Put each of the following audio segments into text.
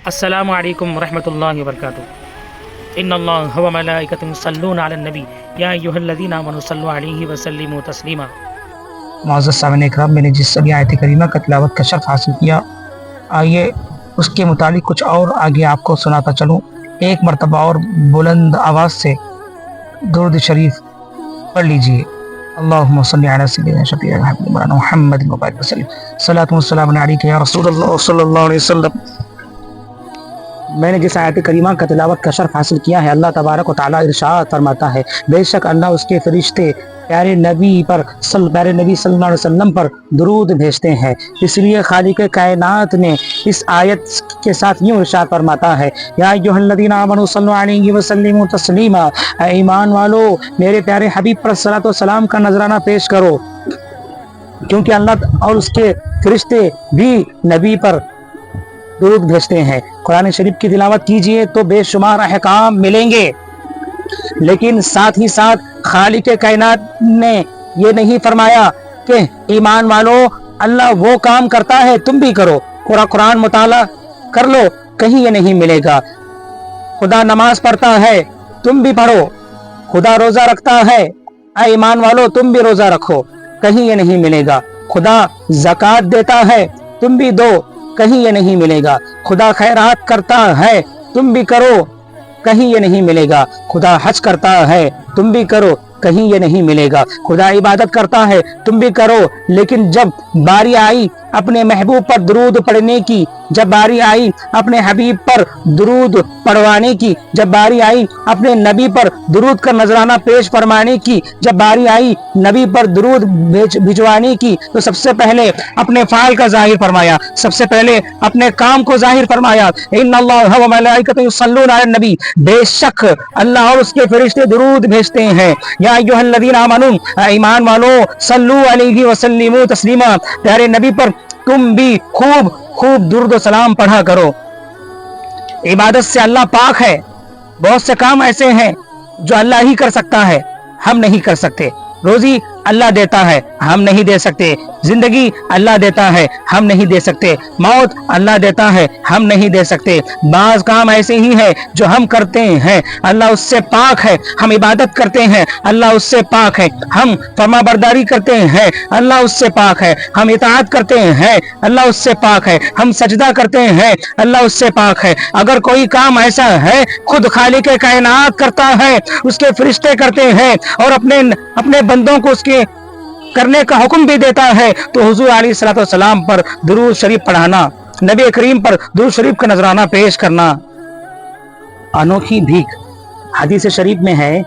السلام علیکم ورحمۃ اللہ وبرکاتہ۔ ان اللہ و ملائکتہ یصلون علی النبی یا ایھا الذین آمنوا صلوا علیہ وسلموا تسلیما۔ معزز سامعین اکرام، میں نے جس ابھی آیت کریمہ کا تلاوت کا شرف حاصل کیا، آئیے اس کے متعلق کچھ اور آگے آپ کو سناتا چلوں۔ ایک مرتبہ اور بلند آواز سے درود شریف پڑھ لیجئے۔ اللہم صلی علی سیدنا شفیع الحبیب مولانا محمد مبارک وسلم، صلاۃ و سلام علیک یا رسول اللہ صلی اللہ علیہ وسلم۔ میں نے جس آیت کریمہ کا تلاوت کا شرف حاصل کیا ہے، اللہ تبارک و تعالیٰ ارشاد فرماتا ہے، بے شک اللہ اس کے فرشتے پیارے نبی صلی اللہ علیہ وسلم پر درود بھیجتے ہیں۔ اس لیے خالق کائنات نے اس آیت کے ساتھ یوں ارشاد فرماتا ہے، یا ایھا الذین آمنوا صلوا علیہ وسلموا تسلیما، اے ایمان والو میرے پیارے حبیب پر صلاۃ و سلام کا نذرانہ پیش کرو، کیونکہ اللہ اور اس کے فرشتے بھی نبی پر درود بھیجتے ہیں۔ قرآن شریف کی تلاوت کیجئے تو بے شمار احکام ملیں گے، لیکن ساتھ ہی ساتھ خالق کائنات نے یہ نہیں فرمایا کہ ایمان والو اللہ وہ کام کرتا ہے تم بھی کرو، قرآن مطالعہ کر لو، کہیں یہ نہیں ملے گا۔ خدا نماز پڑھتا ہے تم بھی پڑھو، خدا روزہ رکھتا ہے اے ایمان والو تم بھی روزہ رکھو، کہیں یہ نہیں ملے گا۔ خدا زکوٰۃ دیتا ہے تم بھی دو، کہیں یہ نہیں ملے گا۔ خدا خیرات کرتا ہے تم بھی کرو، کہیں یہ نہیں ملے گا۔ خدا حج کرتا ہے تم بھی کرو، کہیں یہ نہیں ملے گا۔ خدا عبادت کرتا ہے تم بھی کرو، لیکن جب باری آئی اپنے محبوب پر درود پڑھنے کی، جب باری آئی اپنے حبیب پر درود پڑھوانے کی، جب باری آئی اپنے نبی پر درود کا نذرانہ پیش فرمانے کی، جب باری آئی نبی پر درود بھجوانے کی، تو سب سے پہلے اپنے فعل کا ظاہر فرمایا، سب سے پہلے اپنے کام کو ظاہر فرمایا۔ ان اللہ و ملائکتہ یصلون علی النبی، بے شک اللہ اور اس کے فرشتے درود بھیجتے ہیں۔ یا ایھا الذین آمنوا، ایمان والو، صلو علیہ وسلموا تسلیما، پیارے نبی پر تم بھی خوب خوب درود و سلام پڑھا کرو۔ عبادت سے اللہ پاک ہے، بہت سے کام ایسے ہیں جو اللہ ہی کر سکتا ہے، ہم نہیں کر سکتے۔ روزی اللہ دیتا ہے، ہم نہیں دے سکتے۔ زندگی اللہ دیتا ہے، ہم نہیں دے سکتے۔ موت اللہ دیتا ہے، ہم نہیں دے سکتے۔ بعض کام ایسے ہی ہیں جو ہم کرتے ہیں، اللہ اس سے پاک ہے۔ ہم عبادت کرتے ہیں، اللہ اس سے پاک ہے۔ ہم فرما برداری کرتے ہیں، اللہ اس سے پاک ہے۔ ہم اطاعت کرتے ہیں، اللہ اس سے پاک ہے۔ ہم سجدہ کرتے ہیں، اللہ اس سے پاک ہے۔ اگر کوئی کام ایسا ہے خود خالق کائنات کرتا ہے، اس کے فرشتے کرتے ہیں اور اپنے بندوں کو اس کے کرنے کا حکم بھی دیتا ہے، تو حضور علیہ الصلوۃ والسلام پر درود شریف پڑھانا، نبی کریم پر درود شریف کا نذرانہ پیش کرنا انوکھی بھیک۔ حدیث شریف میں ہے،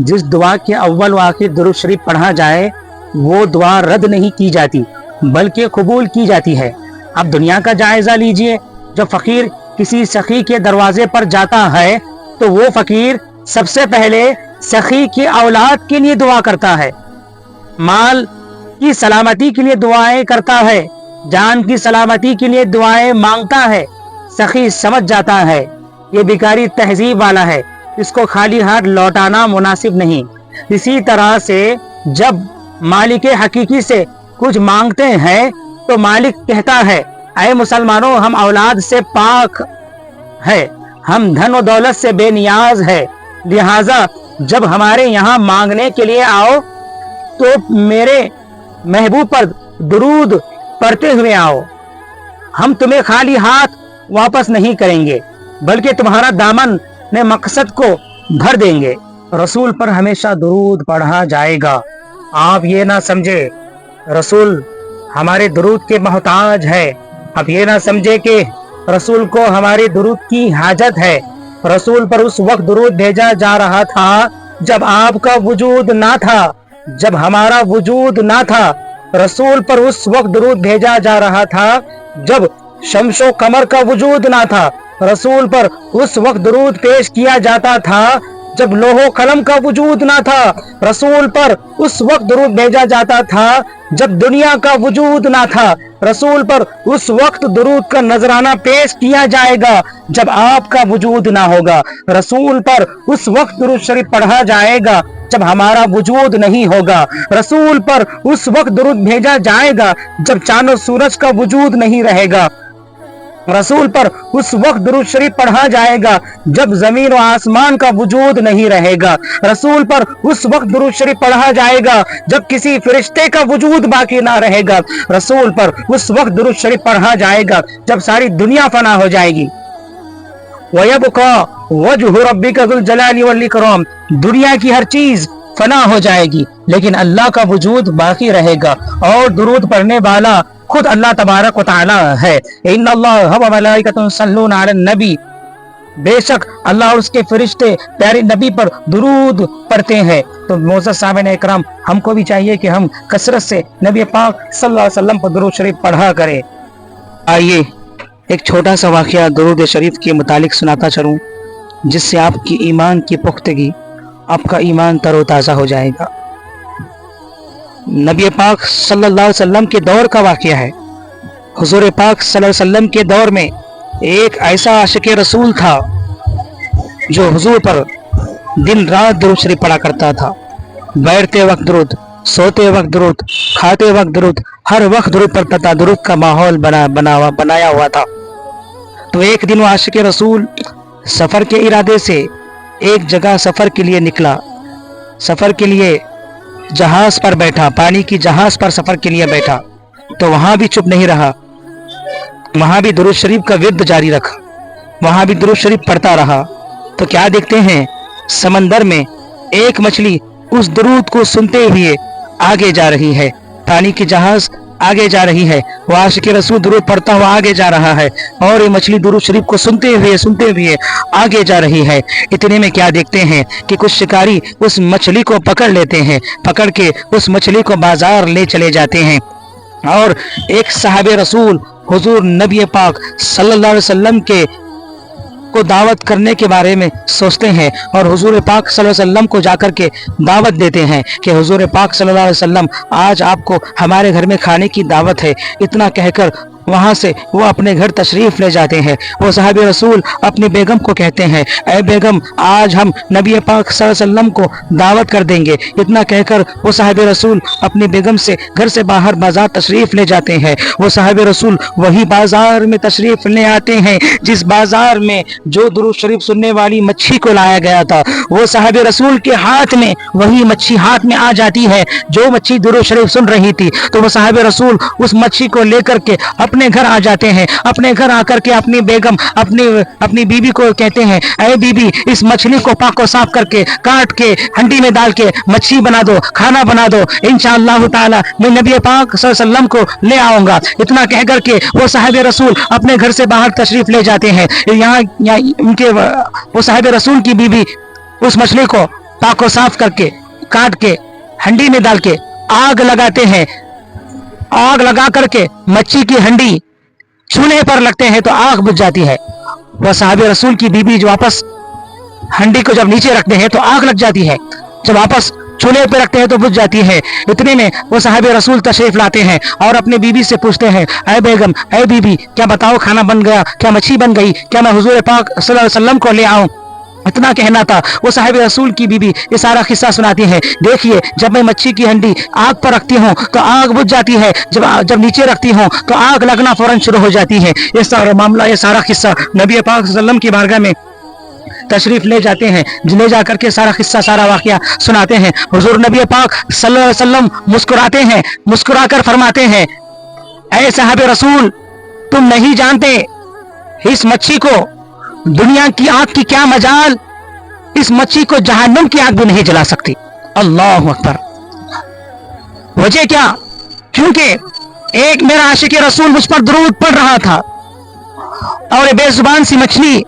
جس دعا کے اول و آخر درود شریف پڑھا جائے وہ دعا رد نہیں کی جاتی بلکہ قبول کی جاتی ہے۔ اب دنیا کا جائزہ لیجئے، جب فقیر کسی سخی کے دروازے پر جاتا ہے تو وہ فقیر سب سے پہلے سخی کی اولاد کے لیے دعا کرتا ہے، مال کی سلامتی کے لیے دعائیں کرتا ہے، جان کی سلامتی کے لیے دعائیں مانگتا ہے۔ سخی سمجھ جاتا ہے یہ بیکاری تہذیب والا ہے، اس کو خالی ہاتھ لوٹانا مناسب نہیں۔ اسی طرح سے جب مالک حقیقی سے کچھ مانگتے ہیں تو مالک کہتا ہے، اے مسلمانوں ہم اولاد سے پاک ہے، ہم دھن و دولت سے بے نیاز ہے، لہٰذا جب ہمارے یہاں مانگنے کے لیے آؤ تو میرے محبوب پر درود پڑھتے ہوئے آؤ، ہم تمہیں خالی ہاتھ واپس نہیں کریں گے بلکہ تمہارا دامن میں مقصد کو بھر دیں گے۔ رسول پر ہمیشہ درود پڑھا جائے گا۔ آپ یہ نہ سمجھے رسول ہمارے درود کے محتاج ہے، آپ یہ نہ سمجھے کہ رسول کو ہمارے درود کی حاجت ہے۔ رسول پر اس وقت درود بھیجا جا رہا تھا جب آپ کا وجود نہ تھا، جب ہمارا وجود نہ تھا۔ رسول پر اس وقت درود بھیجا جا رہا تھا جب شمس و قمر کا وجود نہ تھا۔ رسول پر اس وقت درود پیش کیا جاتا تھا جب لوح و قلم کا وجود نہ تھا۔ رسول پر اس وقت درود بھیجا جاتا تھا جب دنیا کا وجود نہ تھا۔ رسول پر اس وقت درود کا نذرانہ پیش کیا جائے گا جب آپ کا وجود نہ ہوگا۔ رسول پر اس وقت درود شریف پڑھا جائے گا جب ہمارا وجود نہیں ہوگا۔ رسول پر اس وقت درود بھیجا جائے گا جب چاند و سورج کا وجود نہیں رہے گا۔ रसूल पर उस वक्त दुरूद शरीफ पढ़ा जाएगा जब जमीन और आसमान का वजूद नहीं रहेगा। रसूल पर उस वक्त दुरूद शरीफ पढ़ा जाएगा जब किसी फरिश्ते का वजूद बाकी ना रहेगा। रसूल पर उस वक्त दुरूद शरीफ पढ़ा जाएगा जब सारी दुनिया फना हो जाएगी। वयबका वजहु रब्बिका ज़ुल जलाली वल इकराम, दुनिया की हर चीज फना हो जाएगी लेकिन अल्लाह का वजूद बाकी रहेगा और दुरूद पढ़ने वाला खुद अल्लाह तबारक व तआला है। इन्नल्लाह व मलाइकतुहु युसल्लूना अलन नबी, बेशक अल्लाह और उसके फरिश्ते प्यारे नबी पर दुरूद पढ़ते हैं। तो मोअज़्ज़ज़ साहब-ए इकराम, हमको भी चाहिए कि हम कसरत से नबी पाक सल्लल्लाहु अलैहि वसल्लम पर दुरूद शरीफ पढ़ा करें। आइए एक छोटा सा वाक़या दुरूद शरीफ के मुतालिक सुनाता चलूं, जिससे आपकी ईमान की पुख्तगी, आपका ईमान तरोताज़ा हो जाएगा। नबी पाक सल्लल्लाहु अलैहि वसल्लम के दौर का वाक़या है। हुजूर पाक सल्लल्लाहु अलैहि वसल्लम के दौर में एक ऐसा आशिक रसूल था जो हुजूर पर दिन रात दुरूद शरीफ पढ़ा करता था। बैठते वक्त दुरूद, सोते वक्त दुरूद, खाते वक्त दुरूद, हर वक्त दुरूद पढ़ता था। दुरूद का माहौल बनाया हुआ था। तो एक दिन वो आशिक रसूल सफ़र के इरादे से एक जगह सफ़र के लिए निकला। सफ़र के लिए जहाज पर बैठा, पानी की जहाज पर सफ़र के लिए बैठा। तो वहाँ भी चुप नहीं रहा, वहाँ भी दुरूद शरीफ का विर्द जारी रखा, वहाँ भी दुरूद शरीफ पढ़ता रहा। तो क्या देखते हैं, समंदर में एक मछली उस दुरूद को सुनते हुए आगे जा रही है। पानी की जहाज आगे जा रही है, वो आशिक रसूल दुरूद पढ़ता हुआ आगे जा रहा है और ये मछली दुरूद शरीफ को सुनते हुए आगे जा रही है। इतने में क्या देखते हैं कि कुछ शिकारी उस मछली को पकड़ लेते हैं, पकड़ के उस मछली को बाजार ले चले जाते हैं और एक साहबे रसूल हुजूर नबी पाक सल्लल्लाहु अलैहि वसल्लम के को दावत करने के बारे में सोचते हैं और हुजूर पाक सल्लल्लाहु अलैहि वसल्लम को जाकर के दावत देते हैं कि हुजूर पाक सल्लल्लाहु अलैहि वसल्लम आज आपको हमारे घर में खाने की दावत है। इतना कहकर वहाँ से वो अपने घर तशरीफ़ ले जाते हैं। वो साहबे रसूल अपनी बेगम को कहते हैं, ऐ बेगम आज हम नबी पाक सल्लल्लाहु अलैहि वसल्लम को दावत कर देंगे। इतना कहकर वो साहबे रसूल अपनी बेगम से घर से बाहर बाजार तशरीफ़ ले जाते हैं। वो साहबे रसूल वही बाजार में तशरीफ़ ले आते हैं जिस बाजार में जो दुरूद शरीफ सुनने वाली मच्छी को लाया गया था। वो साहबे रसूल के हाथ में वही मच्छी हाथ में आ जाती है जो मच्छी दुरूद शरीफ सुन रही थी। तो वो साहबे रसूल उस मच्छी को लेकर के अपने घर आ जाते हैं। अपने घर आकर के अपनी बेगम अपनी बीबी को कहते हैं, ऐ बीबी इस मछली को पाक को साफ करके काट के हंडी में डाल के मच्छी बना दो, खाना बना दो, इंशाअल्लाह ताला मैं नबी पाक सल्लल्लाहु अलैहि वसल्लम को ले आऊंगा। इतना कह करके वो साहिब रसूल अपने घर से बाहर तशरीफ ले जाते हैं। यहाँ उनके वो साहिब रसूल की बीबी उस मछली को पाक को साफ करके काट के हंडी में डाल के आग लगाते हैं। आग लगा करके मच्छी की हंडी चूल्हे पर लगते हैं तो आग बुझ जाती है। वह साहब रसूल की बीबी जो वापस हंडी को जब नीचे रखते हैं तो आग लग जाती है, जब वापस चूल्हे पे रखते हैं तो बुझ जाती है। इतने में वो साहब रसूल तशरीफ लाते हैं और अपने बीबी से पूछते हैं, ऐ बेगम ऐ बीबी क्या बताओ खाना बन गया, क्या मच्छी बन गई, क्या मैं हुजूर पाक सल्लल्लाहु अलैहि वसल्लम को ले आऊं। इतना कहना था। वो साहिब रसूल की बीबी ये सारा किस्सा सुनाती है, देखिए जब मैं मच्छी की हंडी आग पर रखती हूँ तो आग बुझ जाती है, जब नीचे रखती हूँ तो आग लगना फौरन शुरू हो जाती है। ये सारा मामला, ये सारा किस्सा नबी पाक सल्लल्लाहु अलैहि वसल्लम की बारगाह में तशरीफ ले जाते हैं, ले जाकर के सारा किस्सा सारा वाकया सुनाते हैं। हुजूर नबी पाक सल्लल्लाहु अलैहि वसल्लम मुस्कुराते हैं, मुस्कुराकर फरमाते हैं, ऐ साहिब रसूल तुम नहीं जानते इस मच्छी को दुनिया की आग की क्या मजाल, इस मच्छी को जहन्नम की आग भी नहीं जला सकती। अल्लाह अकबर। वजह क्या? क्योंकि एक मेरा आशिक रसूल मुझ पर दुरूद पढ़ रहा था और ये बेजुबान सी मछली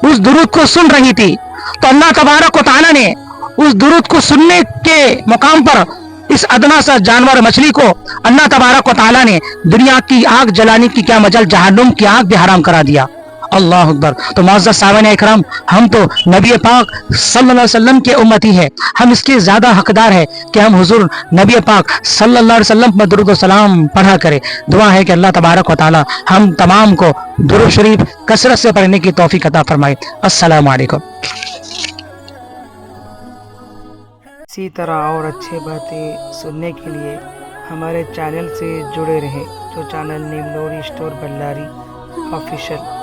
उस दुरूद को सुन रही थी। तो अल्लाह तबारक व तआला ने उस दुरूद को सुनने के मुकाम पर इस अदना सा जानवर मछली को अल्लाह तबारक व तआला ने दुनिया की आग जलाने की क्या मजाल, जहन्नम की आग भी हराम करा दिया। अल्लाह अकबर। तो मुअज़्ज़ज़ साहब-ए इकराम, हम तो नबी पाक सल्लल्लाहु अलैहि वसल्लम के उम्मती है, हम इसके ज्यादा हकदार है कि हम हुजूर नबी पाक सल्लल्लाहु अलैहि वसल्लम पर दुरूद व सलाम पढ़ा करें। दुआ है कि अल्लाह तबारक व तआला हम तमाम को दुरूद शरीफ कसरत से पढ़ने की तौफीक अता फरमाए। अस्सलामु अलैकुम। इसी तरह और अच्छे बातें सुनने के लिए हमारे चैनल से जुड़े रहें, जो चैनल नेम नूर स्टोर बल्लारी। آفیشیل.